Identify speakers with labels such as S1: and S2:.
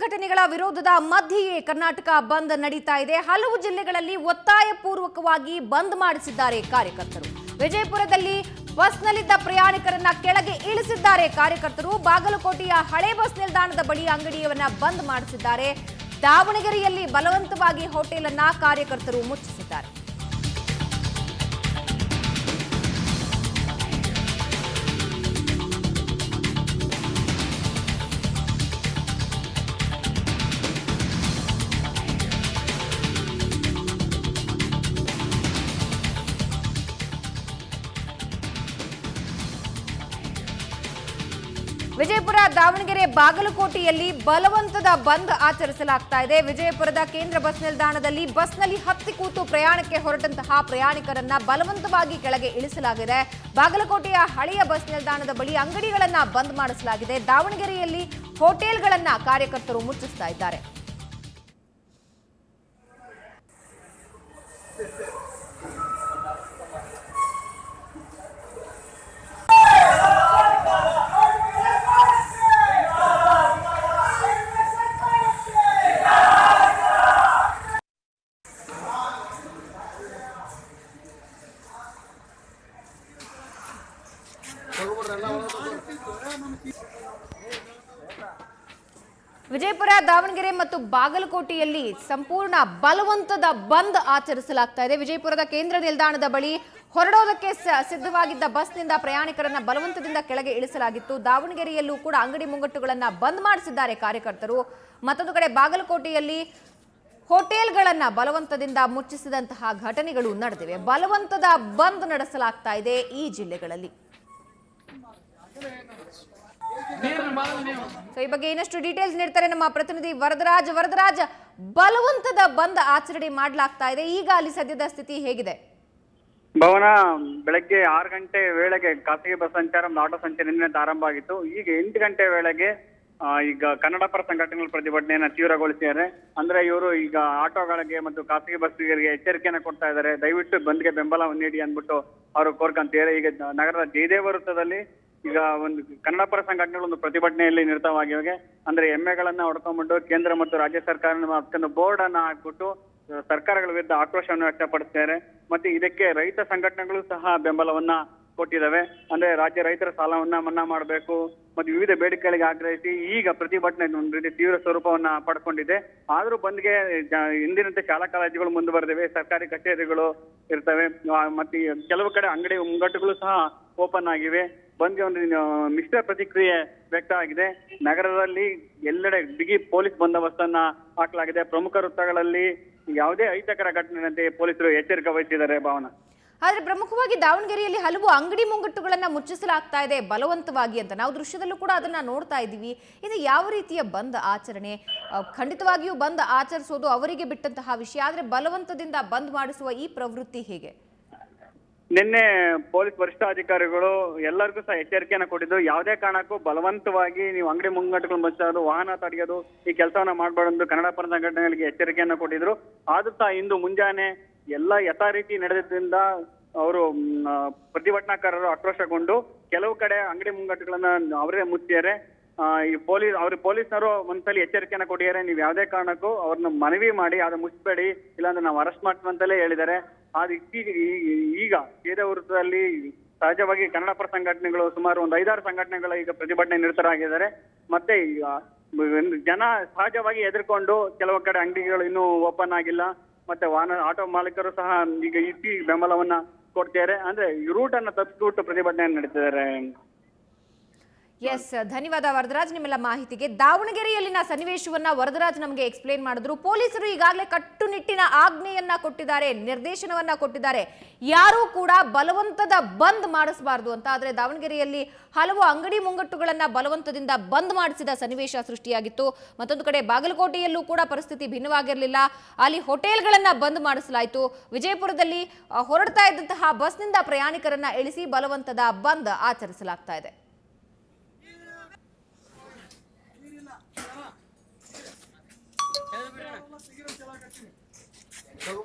S1: ಸಂಘಟನೆಗಳ ವಿರೋಧದ ಮಧ್ಯೆಯೇ ಕರ್ನಾಟಕ ಬಂದ್ ನಡೀತಾ ಇದೆ. ಹಲವು ಜಿಲ್ಲೆಗಳಲ್ಲಿ ಒತ್ತಾಯಪೂರ್ವಕವಾಗಿ ಬಂದ್ ಮಾಡಿಸಿದ್ದಾರೆ ಕಾರ್ಯಕರ್ತರು. ವಿಜಯಪುರದಲ್ಲಿ ಬಸ್ನಲ್ಲಿದ್ದ ಪ್ರಯಾಣಿಕರನ್ನ ಕೆಳಗೆ ಇಳಿಸಿದ್ದಾರೆ ಕಾರ್ಯಕರ್ತರು. ಬಾಗಲಕೋಟೆಯ ಹಳೆ ಬಸ್ ನಿಲ್ದಾಣದ ಬಳಿ ಅಂಗಡಿಯವನ್ನ ಬಂದ್ ಮಾಡಿಸಿದ್ದಾರೆ. ದಾವಣಗೆರೆಯಲ್ಲಿ ಬಲವಂತವಾಗಿ ಹೋಟೆಲ್ ಅನ್ನ ಕಾರ್ಯಕರ್ತರು ಮುಚ್ಚಿಸಿದ್ದಾರೆ. ವಿಜಯಪುರ, ದಾವಣಗೆರೆ, ಬಾಗಲಕೋಟೆಯಲ್ಲಿ ಬಲವಂತದ ಬಂದ್ ಆಚರಿಸಲಾಗ್ತಾ ಇದೆ. ವಿಜಯಪುರದ ಕೇಂದ್ರ ಬಸ್ ನಿಲ್ದಾಣದಲ್ಲಿ ಬಸ್ನಲ್ಲಿ ಹತ್ತಿ ಕೂತು ಪ್ರಯಾಣಕ್ಕೆ ಹೊರಟಂತಹ ಪ್ರಯಾಣಿಕರನ್ನ ಬಲವಂತವಾಗಿ ಕೆಳಗೆ ಇಳಿಸಲಾಗಿದೆ. ಬಾಗಲಕೋಟೆಯ ಹಳೆಯ ಬಸ್ ನಿಲ್ದಾಣದ ಬಳಿ ಅಂಗಡಿಗಳನ್ನ ಬಂದ್ ಮಾಡಿಸಲಾಗಿದೆ. ದಾವಣಗೆರೆಯಲ್ಲಿ ಹೋಟೆಲ್ಗಳನ್ನ ಕಾರ್ಯಕರ್ತರು ಮುಚ್ಚಿಸ್ತಾ ಇದ್ದಾರೆ. ವಿಜಯಪುರ, ದಾವಣಗೆರೆ ಮತ್ತು ಬಾಗಲಕೋಟೆಯಲ್ಲಿ ಸಂಪೂರ್ಣ ಬಲವಂತದ ಬಂದ್ ಆಚರಿಸಲಾಗ್ತಾ ಇದೆ. ವಿಜಯಪುರದ ಕೇಂದ್ರ ನಿಲ್ದಾಣದ ಬಳಿ ಹೊರಡೋದಕ್ಕೆ ಸಿದ್ಧವಾಗಿದ್ದ ಬಸ್ನಿಂದ ಪ್ರಯಾಣಿಕರನ್ನ ಬಲವಂತದಿಂದ ಕೆಳಗೆ ಇಳಿಸಲಾಗಿತ್ತು. ದಾವಣಗೆರೆಯಲ್ಲೂ ಕೂಡ ಅಂಗಡಿ ಮುಂಗಟ್ಟುಗಳನ್ನ ಬಂದ್ ಮಾಡಿಸಿದ್ದಾರೆ ಕಾರ್ಯಕರ್ತರು. ಮತ್ತೊಂದು ಕಡೆ ಬಾಗಲಕೋಟೆಯಲ್ಲಿ ಹೋಟೆಲ್ಗಳನ್ನ ಬಲವಂತದಿಂದ ಮುಚ್ಚಿಸಿದಂತಹ ಘಟನೆಗಳು ನಡೆದಿವೆ. ಬಲವಂತದ ಬಂದ್ ನಡೆಸಲಾಗ್ತಾ ಇದೆ ಈ ಜಿಲ್ಲೆಗಳಲ್ಲಿ. ಈ ಬಗ್ಗೆ ಇನ್ನಷ್ಟು ಡೀಟೇಲ್ಸ್ ನೀಡ್ತಾರೆ ನಮ್ಮ ಪ್ರತಿನಿಧಿ ವರದರಾಜ್. ಬಲವಂತದ ಬಂದ್ ಆಚರಣೆ ಮಾಡಲಾಗ್ತಾ ಇದೆ. ಈಗ ಅಲ್ಲಿ ಸದ್ಯದ ಸ್ಥಿತಿ ಹೇಗಿದೆ?
S2: ಭವನ ಬೆಳಗ್ಗೆ 6 ಗಂಟೆ ವೇಳೆಗೆ ಖಾಸಗಿ ಬಸ್ ಸಂಚಾರ, ಆಟೋ ಸಂಚಾರ ನಿನ್ನೆ ಆರಂಭ ಆಗಿತ್ತು. ಈಗ 8 ಗಂಟೆ ವೇಳೆಗೆ ಈಗ ಕನ್ನಡ ಪರ ಸಂಘಟನೆಗಳ ಪ್ರತಿಭಟನೆಯನ್ನ ತೀವ್ರಗೊಳಿಸಿದ್ದಾರೆ. ಅಂದ್ರೆ ಇವರು ಈಗ ಆಟೋಗಳಿಗೆ ಮತ್ತು ಖಾಸಗಿ ಬಸ್ಗಳಿಗೆ ಎಚ್ಚರಿಕೆಯನ್ನ ಕೊಡ್ತಾ ಇದ್ದಾರೆ. ದಯವಿಟ್ಟು ಬಂದ್ಗೆ ಬೆಂಬಲ ನೀಡಿ ಅಂದ್ಬಿಟ್ಟು ಅವರು ಕೋರ್ಕಂತಿದ್ದಾರೆ. ಈಗ ನಗರದ ಜಯದೇವ ವೃತ್ತದಲ್ಲಿ ಈಗ ಒಂದು ಕನ್ನಡ ಪರ ಸಂಘಟನೆಗಳು ಒಂದು ಪ್ರತಿಭಟನೆಯಲ್ಲಿ ನಿರತವಾಗಿವೆ. ಅಂದ್ರೆ ಎಮ್ಮೆಗಳನ್ನ ಹೊಡ್ಕೊಂಡ್ಬಿಟ್ಟು ಕೇಂದ್ರ ಮತ್ತು ರಾಜ್ಯ ಸರ್ಕಾರ ಬೋರ್ಡ್ ಅನ್ನ ಹಾಕ್ಬಿಟ್ಟು ಸರ್ಕಾರಗಳ ವಿರುದ್ಧ ಆಕ್ರೋಶವನ್ನು ವ್ಯಕ್ತಪಡಿಸ್ತಾರೆ. ಮತ್ತೆ ಇದಕ್ಕೆ ರೈತ ಸಂಘಟನೆಗಳು ಸಹ ಬೆಂಬಲವನ್ನ ಕೊಟ್ಟಿದ್ದಾವೆ. ಅಂದ್ರೆ ರಾಜ್ಯ ರೈತರ ಸಾಲವನ್ನ ಮನ್ನಾ ಮಾಡಬೇಕು ಮತ್ತು ವಿವಿಧ ಬೇಡಿಕೆಗಳಿಗೆ ಆಗ್ರಹಿಸಿ ಈಗ ಪ್ರತಿಭಟನೆ ಒಂದು ರೀತಿ ತೀವ್ರ ಸ್ವರೂಪವನ್ನ ಪಡ್ಕೊಂಡಿದೆ. ಆದ್ರೂ ಬಂದ್ಗೆ ಹಿಂದಿನಂತೆ ಶಾಲಾ ಕಾಲೇಜುಗಳು ಮುಂದುವರೆದಿವೆ, ಸರ್ಕಾರಿ ಕಚೇರಿಗಳು ಇರ್ತವೆ, ಮತ್ತೆ ಕೆಲವು ಕಡೆ ಅಂಗಡಿ ಮುಂಗಟ್ಟುಗಳು ಸಹ ಓಪನ್ ಆಗಿವೆ. ಬಂದ್ಗೆ ಒಂದು ಮಿಶ್ರ ಪ್ರತಿಕ್ರಿಯೆ ವ್ಯಕ್ತ ಆಗಿದೆ. ನಗರದಲ್ಲಿ ಎಲ್ಲೆಡೆ ಬಿಗಿ ಪೊಲೀಸ್ ಬಂದೋಬಸ್ತನ್ನ ಹಾಕಲಾಗಿದೆ. ಪ್ರಮುಖ ವೃತ್ತಗಳಲ್ಲಿ ಯಾವುದೇ ಅಹಿತಕರ ಘಟನೆಯಂತೆ ಪೊಲೀಸರು ಎಚ್ಚರಿಕೆ ವಹಿಸಿದ್ದಾರೆ. ಭಾವನ
S1: ಆದ್ರೆ ಪ್ರಮುಖವಾಗಿ ದಾವಣಗೆರೆಯಲ್ಲಿ ಹಲವು ಅಂಗಡಿ ಮುಂಗಟ್ಟುಗಳನ್ನ ಮುಚ್ಚಿಸಲಾಗ್ತಾ ಇದೆ ಬಲವಂತವಾಗಿ ಅಂತ ನಾವು ದೃಶ್ಯದಲ್ಲೂ ಕೂಡ ಅದನ್ನ ನೋಡ್ತಾ ಇದ್ದೀವಿ. ಇದು ಯಾವ ರೀತಿಯ ಬಂದ್ ಆಚರಣೆ? ಖಂಡಿತವಾಗಿಯೂ ಬಂದ್ ಆಚರಿಸೋದು ಅವರಿಗೆ ಬಿಟ್ಟಂತಹ ವಿಷಯ. ಆದ್ರೆ ಬಲವಂತದಿಂದ ಬಂದ್ ಮಾಡಿಸುವ ಈ ಪ್ರವೃತ್ತಿ ಹೇಗೆ?
S2: ನಿನ್ನೆ ಪೊಲೀಸ್ ವರಿಷ್ಠಾಧಿಕಾರಿಗಳು ಎಲ್ಲರಿಗೂ ಸಹ ಎಚ್ಚರಿಕೆಯನ್ನ ಕೊಟ್ಟಿದ್ದು, ಯಾವುದೇ ಕಾರಣಕ್ಕೂ ಬಲವಂತವಾಗಿ ನೀವು ಅಂಗಡಿ ಮುಂಗಟ್ಟುಗಳು ಮುಚ್ಚೋದು, ವಾಹನ ತಡೆಯೋದು, ಈ ಕೆಲಸವನ್ನ ಮಾಡಬಾರ್ದು ಕನ್ನಡ ಪರ ಸಂಘಟನೆಗಳಿಗೆ ಎಚ್ಚರಿಕೆಯನ್ನ ಕೊಟ್ಟಿದ್ರು. ಆದ್ರೂ ಸಹ ಇಂದು ಮುಂಜಾನೆ ಎಲ್ಲ ಯಥಾ ರೀತಿ ನಡೆದಿದ್ದರಿಂದ ಅವರು ಪ್ರತಿಭಟನಾಕಾರರು ಆಕ್ರೋಶಗೊಂಡು ಕೆಲವು ಕಡೆ ಅಂಗಡಿ ಮುಂಗಟ್ಟುಗಳನ್ನ ಅವರೇ ಮುಚ್ಚಿದ್ದಾರೆ. ಈ ಪೊಲೀಸರು ಒಂದ್ಸಲಿ ಎಚ್ಚರಿಕೆಯನ್ನ ಕೊಟ್ಟಿದ್ದಾರೆ, ನೀವು ಯಾವುದೇ ಕಾರಣಕ್ಕೂ ಅವ್ರನ್ನ ಮನವಿ ಮಾಡಿ ಅದು ಮುಚ್ಚಬೇಡಿ, ಇಲ್ಲಾಂದ್ರೆ ನಾವು ಅರೆಸ್ಟ್ ಮಾಡ್ತೀವಿ ಅಂತಲೇ ಹೇಳಿದ್ದಾರೆ. ಆದ್ರೆ ಈಗ ಜಯದೇವ ವೃತ್ತದಲ್ಲಿ ಸಹಜವಾಗಿ ಕನ್ನಡ ಪರ ಸಂಘಟನೆಗಳು ಸುಮಾರು ಒಂದು 5-6 ಸಂಘಟನೆಗಳು ಈಗ ಪ್ರತಿಭಟನೆ ನಿರತರಾಗಿದ್ದಾರೆ. ಮತ್ತೆ ಜನ ಸಹಜವಾಗಿ ಎದುರ್ಕೊಂಡು ಕೆಲವು ಕಡೆ ಅಂಗಡಿಗಳು ಇನ್ನೂ ಓಪನ್ ಆಗಿಲ್ಲ. ಮತ್ತೆ ಆಟೋ ಮಾಲೀಕರು ಸಹ ಈಗ ಬೆಂಬಲವನ್ನ ಕೊಡ್ತಿದ್ದಾರೆ. ಅಂದ್ರೆ ರೂಟ್ ಅನ್ನ ತಪ್ಪಿಸ್ಬಿಟ್ಟು ಪ್ರತಿಭಟನೆ ನಡೀತಿದ್ದಾರೆ.
S1: ಎಸ್, ಧನ್ಯವಾದ ವರದರಾಜ್ ನಿಮ್ಮೆಲ್ಲ ಮಾಹಿತಿಗೆ. ದಾವಣಗೆರೆಯಲ್ಲಿನ ಸನ್ನಿವೇಶವನ್ನ ವರದರಾಜ್ ನಮಗೆ ಎಕ್ಸ್ಪ್ಲೇನ್ ಮಾಡಿದ್ರು. ಪೊಲೀಸರು ಈಗಾಗಲೇ ಕಟ್ಟುನಿಟ್ಟಿನ ಆಜ್ಞೆಯನ್ನ ಕೊಟ್ಟಿದ್ದಾರೆ, ನಿರ್ದೇಶನವನ್ನ ಕೊಟ್ಟಿದ್ದಾರೆ, ಯಾರೂ ಕೂಡ ಬಲವಂತದ ಬಂದ್ ಮಾಡಿಸಬಾರದು ಅಂತ. ಆದ್ರೆ ದಾವಣಗೆರೆಯಲ್ಲಿ ಹಲವು ಅಂಗಡಿ ಮುಂಗಟ್ಟುಗಳನ್ನ ಬಲವಂತದಿಂದ ಬಂದ್ ಮಾಡಿಸಿದ ಸನ್ನಿವೇಶ ಸೃಷ್ಟಿಯಾಗಿತ್ತು. ಮತ್ತೊಂದು ಕಡೆ ಬಾಗಲಕೋಟೆಯಲ್ಲೂ ಕೂಡ ಪರಿಸ್ಥಿತಿ ಭಿನ್ನವಾಗಿರಲಿಲ್ಲ. ಅಲ್ಲಿ ಹೋಟೆಲ್ಗಳನ್ನ ಬಂದ್ ಮಾಡಿಸಲಾಯಿತು. ವಿಜಯಪುರದಲ್ಲಿ ಹೊರಡ್ತಾ ಇದ್ದಂತಹ ಬಸ್ನಿಂದ ಪ್ರಯಾಣಿಕರನ್ನ ಇಳಿಸಿ ಬಲವಂತದ ಬಂದ್ ಆಚರಿಸಲಾಗ್ತಾ ಇದೆ.
S3: Kalau